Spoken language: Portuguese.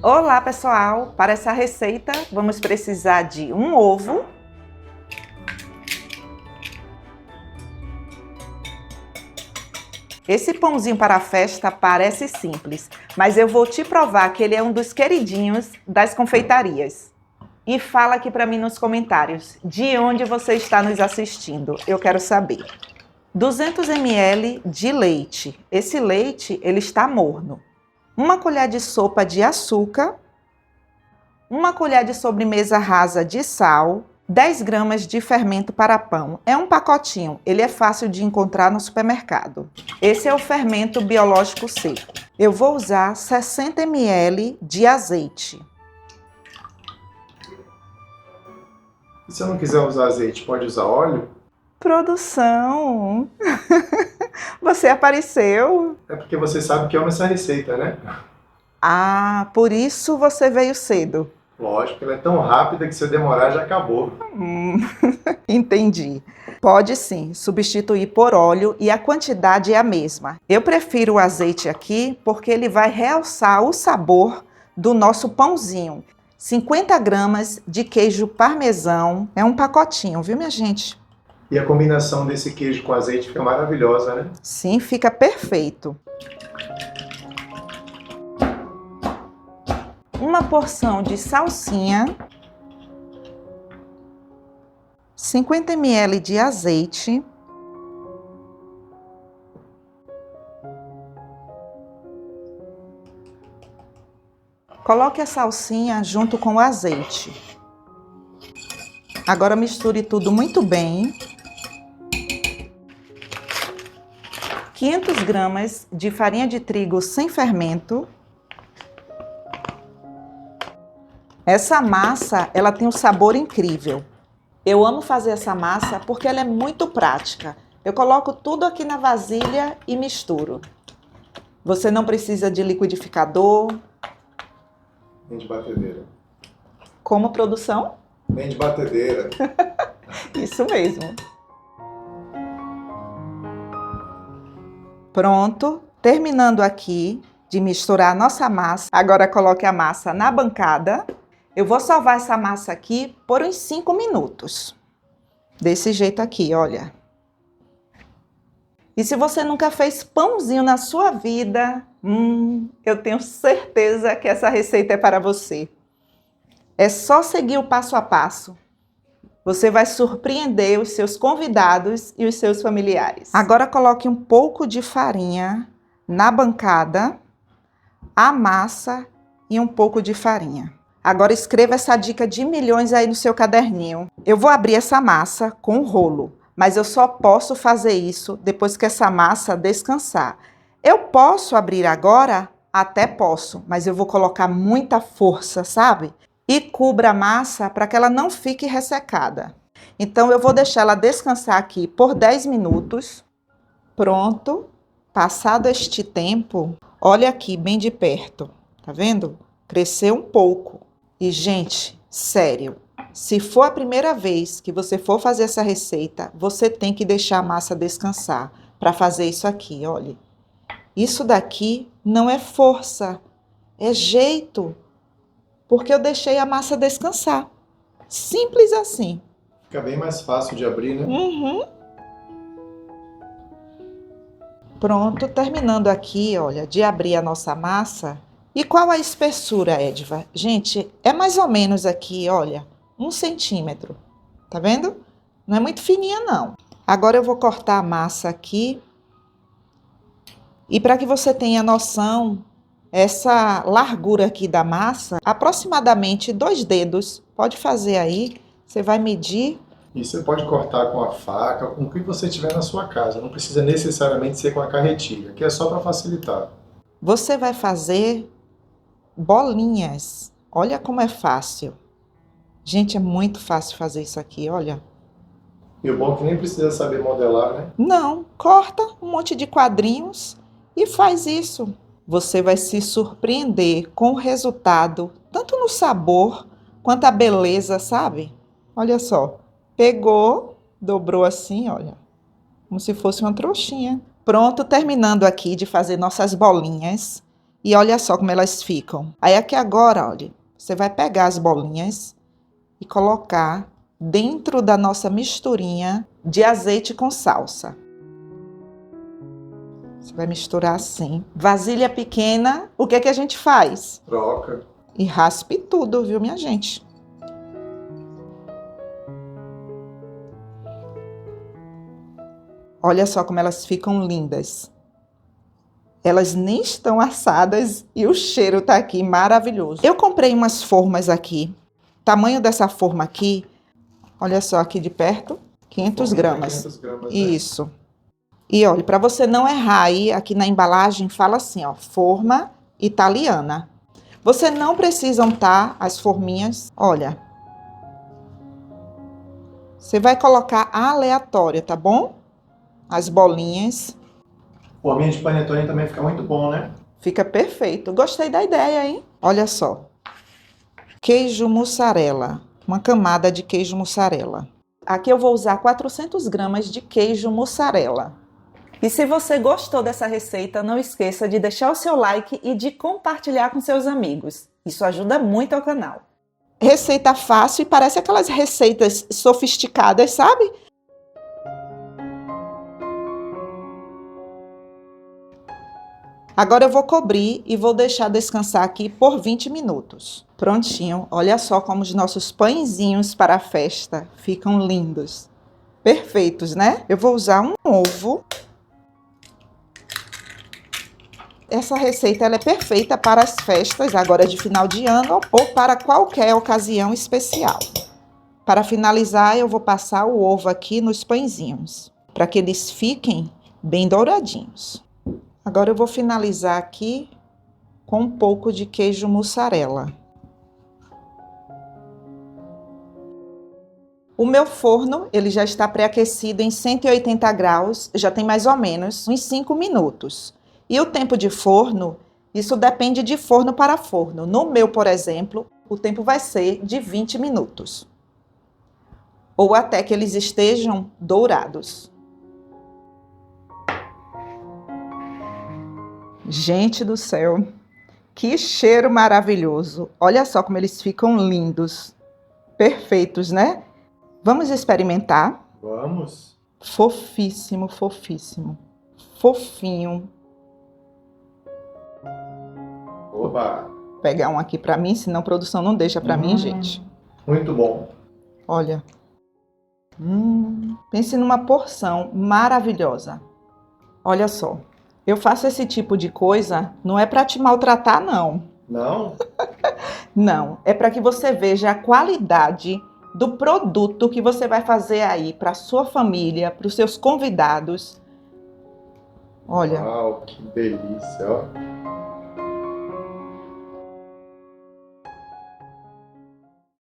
Olá pessoal, para essa receita vamos precisar de um ovo, esse pãozinho para a festa parece simples, mas eu vou te provar que ele é um dos queridinhos das confeitarias. E fala aqui para mim nos comentários de onde você está nos assistindo, eu quero saber. 200 ml de leite, esse leite ele está morno. Uma colher de sopa de açúcar, uma colher de sobremesa rasa de sal, 10 gramas de fermento para pão. É um pacotinho, ele é fácil de encontrar no supermercado. Esse é o fermento biológico seco. Eu vou usar 60 ml de azeite. E se eu não quiser usar azeite, pode usar óleo? Produção! Você apareceu? É porque você sabe que eu amo essa receita, né? Ah, por isso você veio cedo. Lógico, ela é tão rápida que se eu demorar já acabou. Entendi. Pode sim substituir por óleo e a quantidade é a mesma. Eu prefiro o azeite aqui porque ele vai realçar o sabor do nosso pãozinho. 50 gramas de queijo parmesão, é um pacotinho, viu minha gente? E a combinação desse queijo com azeite fica maravilhosa, né? Sim, fica perfeito. Uma porção de salsinha, 50 ml de azeite, coloque a salsinha junto com o azeite. Agora misture tudo muito bem. 500 gramas de farinha de trigo sem fermento. Essa massa, ela tem um sabor incrível. Eu amo fazer essa massa porque ela é muito prática. Eu coloco tudo aqui na vasilha e misturo. Você não precisa de liquidificador. Nem de batedeira. Como produção? Nem de batedeira. Isso mesmo. Pronto, terminando aqui de misturar a nossa massa. Agora coloque a massa na bancada. Eu vou sovar essa massa aqui por uns 5 minutos. Desse jeito aqui, olha. E se você nunca fez pãozinho na sua vida, eu tenho certeza que essa receita é para você. É só seguir o passo a passo. Você vai surpreender os seus convidados e os seus familiares. Agora coloque um pouco de farinha na bancada, a massa e um pouco de farinha. Agora escreva essa dica de milhões aí no seu caderninho. Eu vou abrir essa massa com o rolo, mas eu só posso fazer isso depois que essa massa descansar. Eu posso abrir agora? Até posso, mas eu vou colocar muita força, sabe? E cubra a massa para que ela não fique ressecada. Então eu vou deixar ela descansar aqui por 10 minutos. Pronto. Passado este tempo, olha aqui bem de perto. Tá vendo? Cresceu um pouco. E gente, sério, se for a primeira vez que você for fazer essa receita, você tem que deixar a massa descansar para fazer isso aqui, olha. Isso daqui não é força, é jeito. Porque eu deixei a massa descansar. Simples assim. Fica bem mais fácil de abrir, né? Pronto, terminando aqui, olha, de abrir a nossa massa. E qual a espessura, Edva? Gente, é mais ou menos aqui, olha, 1 centímetro. Tá vendo? Não é muito fininha, não. Agora eu vou cortar a massa aqui. E para que você tenha noção, essa largura aqui da massa, aproximadamente 2 dedos, pode fazer aí, você vai medir. E você pode cortar com a faca, com o que você tiver na sua casa. Não precisa necessariamente ser com a carretilha, que é só para facilitar. Você vai fazer bolinhas. Olha como é fácil. Gente, é muito fácil fazer isso aqui, olha. E o bom é que nem precisa saber modelar, né? Não, corta um monte de quadrinhos e faz isso. Você vai se surpreender com o resultado, tanto no sabor quanto a beleza, sabe? Olha só, pegou, dobrou assim, olha, como se fosse uma trouxinha. Pronto, terminando aqui de fazer nossas bolinhas. E olha só como elas ficam. Aí aqui agora, olha, você vai pegar as bolinhas e colocar dentro da nossa misturinha de azeite com salsa. Você vai misturar assim. Vasilha pequena, o que é que a gente faz? Troca. E raspe tudo, viu, minha gente? Olha só como elas ficam lindas. Elas nem estão assadas e o cheiro tá aqui maravilhoso. Eu comprei umas formas aqui. Tamanho dessa forma aqui, olha só aqui de perto, 500 gramas. 500 gramas, né? Isso. E olha, para você não errar aí, aqui na embalagem fala assim, ó, forma italiana. Você não precisa untar as forminhas, olha. Você vai colocar aleatória, tá bom? As bolinhas. Forminha de panetone também fica muito bom, né? Fica perfeito. Gostei da ideia, hein? Olha só. Queijo mussarela. Uma camada de queijo mussarela. Aqui eu vou usar 400 gramas de queijo mussarela. E se você gostou dessa receita, não esqueça de deixar o seu like e de compartilhar com seus amigos. Isso ajuda muito ao canal. Receita fácil e parece aquelas receitas sofisticadas, sabe? Agora eu vou cobrir e vou deixar descansar aqui por 20 minutos. Prontinho, olha só como os nossos pãezinhos para a festa ficam lindos. Perfeitos, né? Eu vou usar um ovo. Essa receita ela é perfeita para as festas agora de final de ano ou para qualquer ocasião especial. Para finalizar, eu vou passar o ovo aqui nos pãezinhos, para que eles fiquem bem douradinhos. Agora eu vou finalizar aqui com um pouco de queijo mussarela. O meu forno, ele já está pré-aquecido em 180 graus, já tem mais ou menos uns 5 minutos. E o tempo de forno, isso depende de forno para forno. No meu, por exemplo, o tempo vai ser de 20 minutos. Ou até que eles estejam dourados. Gente do céu, que cheiro maravilhoso. Olha só como eles ficam lindos. Perfeitos, né? Vamos experimentar? Vamos. Fofíssimo, fofíssimo. Fofinho. Oba! Vou pegar um aqui pra mim, senão a produção não deixa pra mim, gente. Muito bom. Olha. Pense numa porção maravilhosa. Olha só. Eu faço esse tipo de coisa, não é para te maltratar, não. Não? Não, é para que você veja a qualidade do produto que você vai fazer aí para sua família, para os seus convidados. Olha. Uau, que delícia, ó.